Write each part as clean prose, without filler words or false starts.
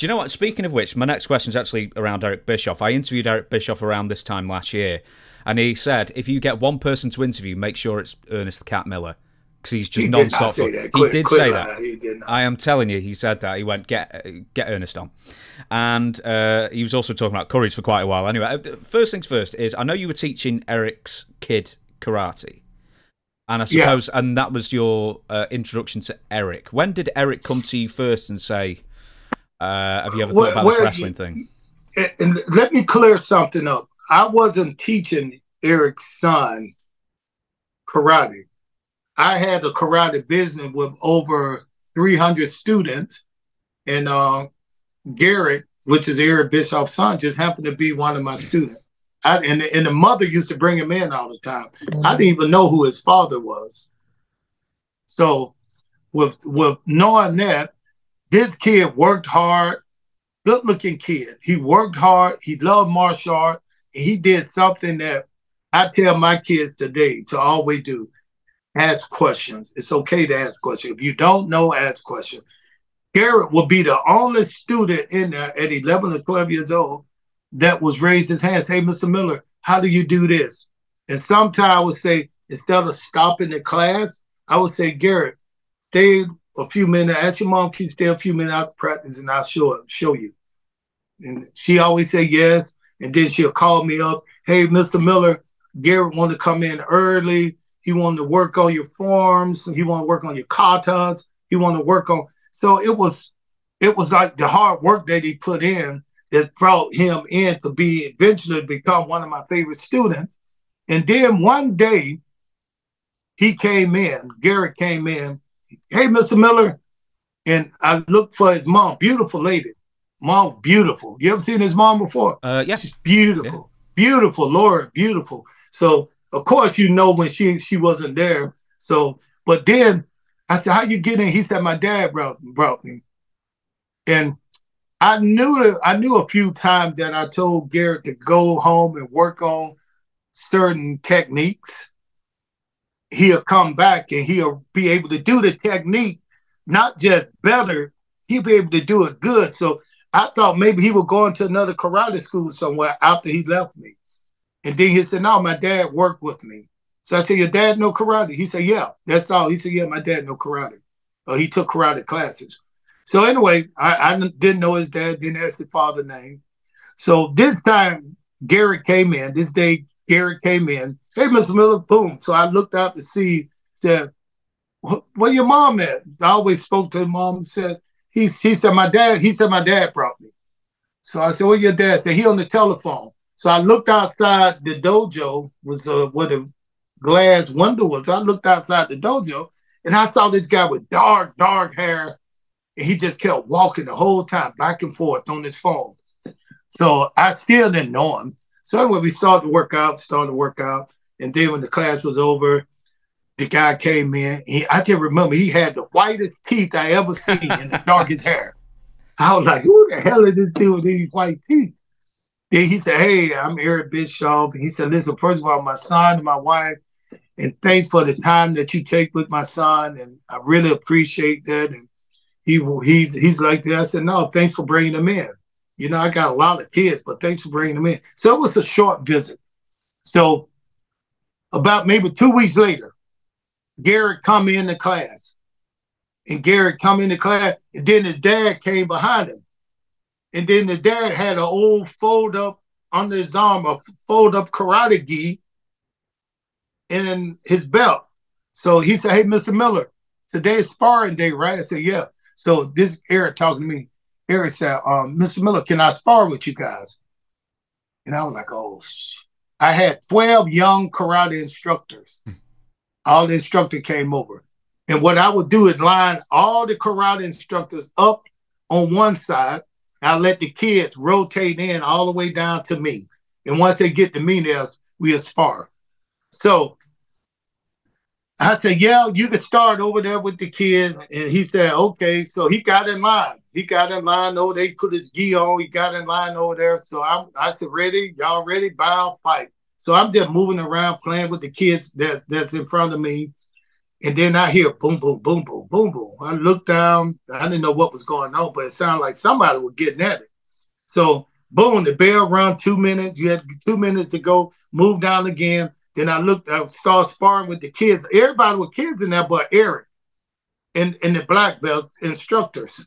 Do you know what? Speaking of which, my next question is actually around Eric Bischoff. I interviewed Eric Bischoff around this time last year, and he said if you get one person to interview, make sure it's Ernest the Cat Miller, because he's just He did not non-stop. say that. He did say that. He did not. I am telling you, he said that. He went, get Ernest on. And he was also talking about courage for quite a while. Anyway, first things first is, I know you were teaching Eric's kid karate. And I suppose, and that was your introduction to Eric. When did Eric come to you first and say, have you ever thought about this wrestling thing? And let me clear something up. I wasn't teaching Eric's son karate. I had a karate business with over 300 students. And Garrett, which is Eric Bischoff's son, just happened to be one of my students. And the mother used to bring him in all the time. I didn't even know who his father was. So with knowing that, this kid worked hard, good-looking kid. He worked hard. He loved martial art. He did something that I tell my kids today to always do. Ask questions. It's okay to ask questions. If you don't know, ask questions. Garrett will be the only student in there at 11 or 12 years old that was raised his hands. Hey, Mr. Miller, how do you do this? And sometimes I would say, instead of stopping the class, I would say, Garrett, stay a few minutes. Ask your mom, can you stay a few minutes out of practice and I'll show you. And she always say yes. And then she'll call me up. Hey, Mr. Miller, Garrett wanted to come in early. He wanted to work on your forms. He wanted to work on your katas. He wanted to work on. So it was like the hard work that he put in that brought him in to be eventually become one of my favorite students. And then one day he came in, Garrett came in, hey, Mr. Miller. And I looked for his mom, beautiful lady. Mom, beautiful. You ever seen his mom before? Yes. She's beautiful, beautiful, Laura, beautiful. So of course, you know, when she wasn't there. So, but then I said, how you get in? He said, my dad brought me. And I knew a few times that I told Garrett to go home and work on certain techniques. He'll come back and he'll be able to do the technique, not just better, he'll be able to do it good. So I thought maybe he would go into another karate school somewhere after he left me. And then he said, no, my dad worked with me. So I said, your dad know karate? He said, yeah, that's all. He said, yeah, my dad know karate. He took karate classes. So anyway, I didn't know his dad, didn't ask his father's name. So this time, Garrett came in. This day, Garrett came in. Hey, Mr. Miller, boom. So I looked out to see, said, where your mom at? I always spoke to his mom and said, he said, my dad brought me. So I said, where your dad? Said, he on the telephone. So I looked outside the dojo, was where the glass window was. I looked outside the dojo and I saw this guy with dark hair. And he just kept walking the whole time, back and forth on his phone. So I still didn't know him. So anyway, we started to work out. And then when the class was over, the guy came in. I just remember he had the whitest teeth I ever seen and the darkest hair. I was like, who the hell is this dude with these white teeth? Then he said, hey, I'm Eric Bischoff. And he said, listen, first of all, my son and my wife, and thanks for the time that you take with my son. And I really appreciate that. And he's like that. I said, no, thanks for bringing him in. You know, I got a lot of kids, but thanks for bringing them in. So it was a short visit. So about maybe 2 weeks later, Garrett come into class. And Garrett come into class, and then his dad came behind him. And then the dad had an old fold-up under his arm, a fold-up karate gi in his belt. So he said, hey, Mr. Miller, today's sparring day, right? I said, yeah. So this Eric talking to me. Eric said, Mr. Miller, can I spar with you guys? And I was like, oh, I had 12 young karate instructors. All the instructors came over. And what I would do is line all the karate instructors up on one side. I let the kids rotate in all the way down to me. And once they get to me, we'll spar. So I said, yeah, you can start over there with the kids. And he said, okay. So he got in line. Oh, they put his gi on. He got in line over there. So I said, ready? Y'all ready? Bow, fight. So I'm just moving around, playing with the kids that's in front of me. And then I hear boom, boom, boom, boom, boom, boom. I looked down. I didn't know what was going on, but it sounded like somebody was getting at it. So boom, the bell run 2 minutes. You had 2 minutes to go, move down again. Then I started sparring with the kids. Everybody with kids in there but Eric and the black belt instructors.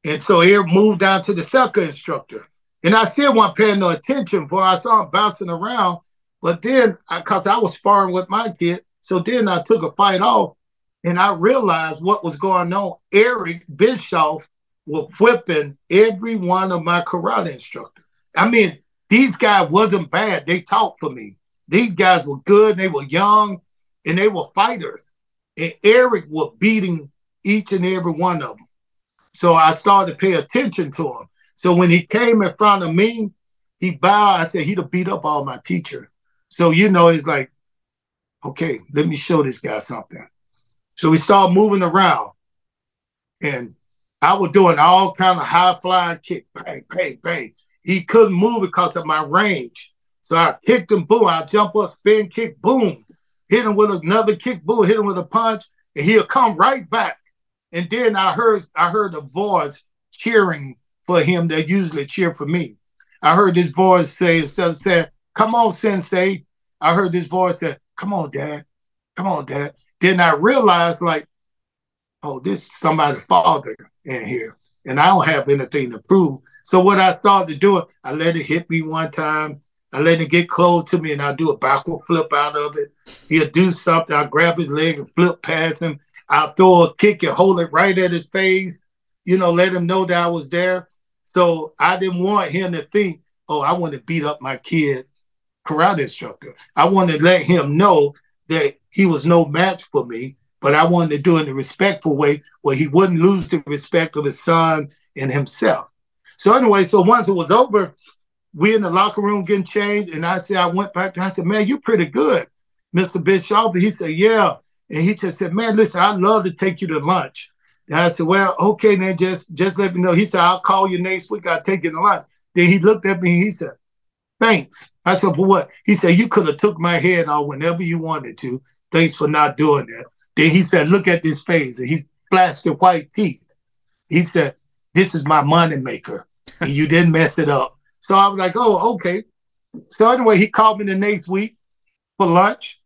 And so Eric moved down to the second instructor. And I still wasn't paying no attention, for I saw him bouncing around. But then, because I was sparring with my kid, so then I took a fight off, and I realized what was going on. Eric Bischoff was whipping every one of my karate instructors. I mean, these guys wasn't bad. They taught for me. These guys were good, and they were young, and they were fighters. And Eric was beating each and every one of them. So I started to pay attention to him. So when he came in front of me, he bowed. I said, he'd have beat up all my teacher. So, it's like, okay, let me show this guy something. So we started moving around. And I was doing all kind of high-flying kick, bang, bang, bang. He couldn't move because of my range. So I kicked him, boom. I jump up, spin kick, boom. Hit him with another kick, boom. Hit him with a punch, and he'll come right back. And then I heard a voice cheering for him that usually cheer for me. I heard this voice say, instead of saying, come on, Sensei, I heard this voice say, come on, Dad. Come on, Dad. Then I realized, like, oh, this is somebody's father in here, and I don't have anything to prove. So what I started doing, I let it hit me one time. I let it get close to me, and I do a backward flip out of it. He'll do something. I grab his leg and flip past him. I'll throw a kick and hold it right at his face, let him know that I was there. So I didn't want him to think, oh, I want to beat up my kid karate instructor. I wanted to let him know that he was no match for me, but I wanted to do it in a respectful way where he wouldn't lose the respect of his son and himself. So anyway, so once it was over, we in the locker room getting changed, and I went back, I said, man, you're pretty good, Mr. Bischoff. And he said, yeah. And he just said, man, listen, I'd love to take you to lunch. And I said, well, okay, then just let me know. He said, I'll call you next week. I'll take you to lunch. Then he looked at me and he said, thanks. I said, for what? He said, you could have took my head off whenever you wanted to. Thanks for not doing that. Then he said, look at this face. And he flashed the white teeth. He said, this is my money maker. And you didn't mess it up. So I was like, oh, okay. So anyway, he called me the next week for lunch.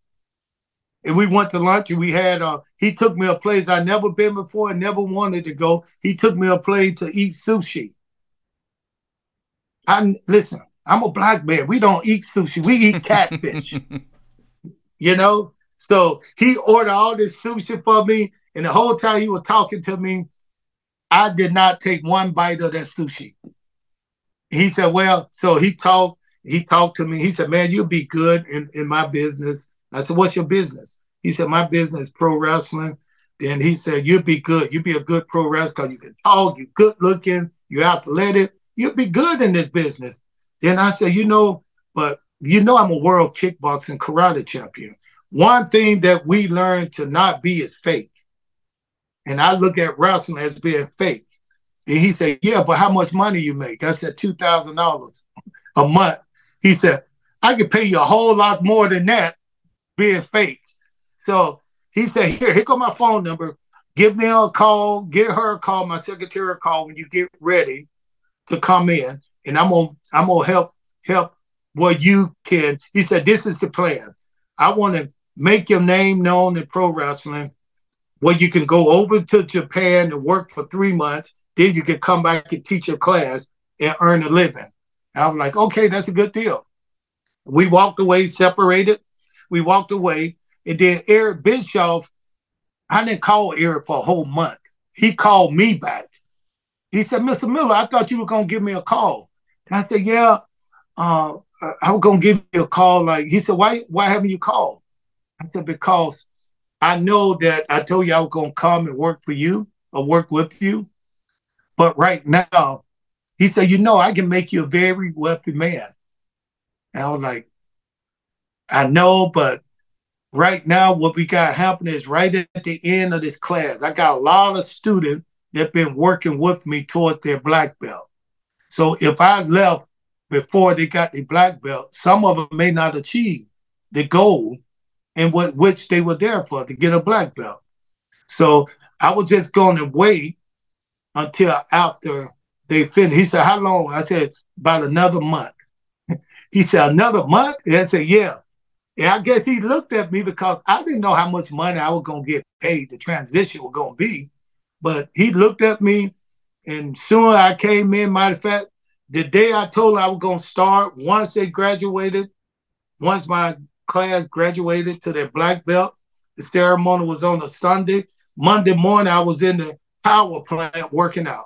And we went to lunch, and we had, he took me a place I'd never been before and never wanted to go. He took me a place to eat sushi. Listen, I'm a black man. We don't eat sushi. We eat catfish, So he ordered all this sushi for me. And the whole time he was talking to me, I did not take one bite of that sushi. He said, well, so he talked to me. He said, man, you'll be good in my business. I said, what's your business? He said, my business is pro wrestling. Then he said, you'll be good. You'll be a good pro wrestler because you can talk, you're good looking, you're athletic. You'll be good in this business. Then I said, but I'm a world kickboxing karate champion. One thing that we learned to not be is fake. And I look at wrestling as being fake. And he said, yeah, but how much money you make? I said, $2,000 a month. He said, I could pay you a whole lot more than that being fake. So he said, here go my phone number. Give me a call, get her a call, my secretary a call when you get ready to come in. And I'm gonna help what you can. He said, this is the plan. I want to make your name known in pro wrestling, where you can go over to Japan and work for 3 months. Then you can come back and teach a class and earn a living. I was like, okay, that's a good deal. We walked away, separated. We walked away. And then Eric Bischoff, I didn't call Eric for a whole month. He called me back. He said, Mr. Miller, I thought you were going to give me a call. And I said, yeah, I was going to give you a call. He said, why haven't you called? I said, because I know that I told you I was going to come and work for you or work with you. But right now, he said, I can make you a very wealthy man. And I was like, I know, but right now what we got happening is right at the end of this class, I got a lot of students that have been working with me towards their black belt. So if I left before they got the black belt, some of them may not achieve the goal and which they were there for, to get a black belt. So I was just going to wait until after they finished. He said, how long? I said, about another month. He said, another month? And I said, yeah. And I guess he looked at me because I didn't know how much money I was going to get paid, the transition was going to be. But he looked at me, and soon I came in. Matter of fact, the day I told him I was going to start, once they graduated, once my class graduated to their black belt, the ceremony was on a Sunday. Monday morning, I was in the power plant working out.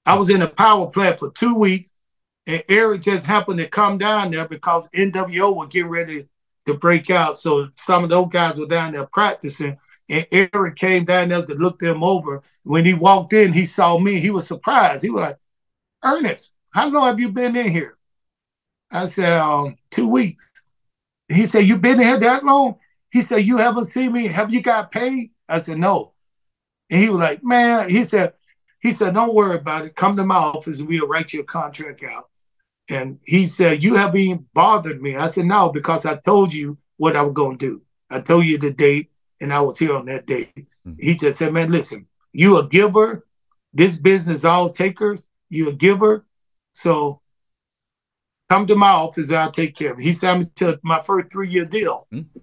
I was in the power plant for 2 weeks, and Eric just happened to come down there because NWO were getting ready to break out. So some of those guys were down there practicing, and Eric came down there to look them over. When he walked in, he saw me. He was surprised. He was like, Ernest, how long have you been in here? I said, 2 weeks. He said, you been in here that long? He said, you haven't seen me? Have you got paid? I said, no. And he was like, man, he said, don't worry about it. Come to my office and we'll write your contract out. And he said, you haven't bothered me. I said, no, because I told you what I was going to do. I told you the date, and I was here on that date. Mm-hmm. He just said, man, listen, you a giver. This business all takers. You a giver. So come to my office and I'll take care of it. He signed me to my first 3-year deal. Mm-hmm.